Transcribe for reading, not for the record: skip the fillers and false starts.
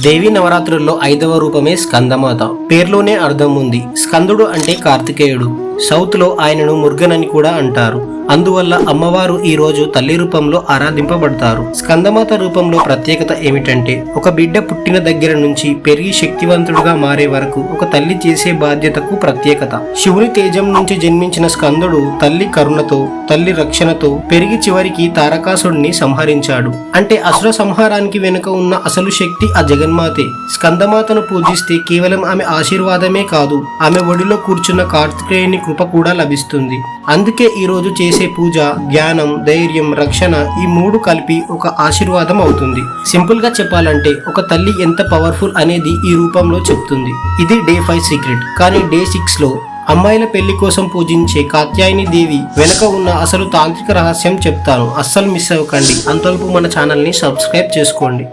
దేవి నవరాత్రుల్లో 5వ రూపమే స్కందమాత. పేర్లోనే అర్థం ఉంది. స్కందుడు అంటే కార్తికేయుడు. సౌత్ లో ఆయనను మురుగన్ అని కూడా అంటారు. అందువల్ల అమ్మవారు ఈ రోజు తల్లి రూపంలో ఆరాధింపబడతారు. స్కందమాత రూపంలో ప్రత్యేకత ఏమిటంటే, ఒక బిడ్డ పుట్టిన దగ్గర నుంచి పెరిగి శక్తివంతుడుగా మారే వరకు ఒక తల్లి చేసే బాధ్యతకు ప్రత్యేకత. శివుని తేజం నుంచి జన్మించిన స్కందుడు తల్లి కరుణతో, తల్లి రక్షణతో పెరిగి చివరికి తారకాసుడిని సంహరించాడు. అంటే అసుర సంహారానికి వెనుక ఉన్న అసలు శక్తి ఆ జగన్మాతే. స్కందమాతను పూజిస్తే కేవలం ఆమె ఆశీర్వాదమే కాదు, ఆమె ఒడిలో కూర్చున్న కార్తికేయుని కృప కూడా లభిస్తుంది. అందుకే ఈ రోజు చేసే పూజ జ్ఞానం, ధైర్యం, రక్షణ ఈ మూడు కలిపి ఒక ఆశీర్వాదం అవుతుంది. సింపుల్ గా చెప్పాలంటే ఒక తల్లి ఎంత పవర్ఫుల్ అనేది ఈ రూపంలో చెప్తుంది. ఇది డే 5 సీక్రెట్. కానీ డే 6 లో అమ్మాయిల పెళ్లి కోసం పూజించే కాత్యాయని దేవి వెనక ఉన్న అసలు తాంత్రిక రహస్యం చెప్తాను. అస్సలు మిస్ అవ్వకండి. అంతవరకు మన ఛానల్ ని సబ్స్క్రైబ్ చేసుకోండి.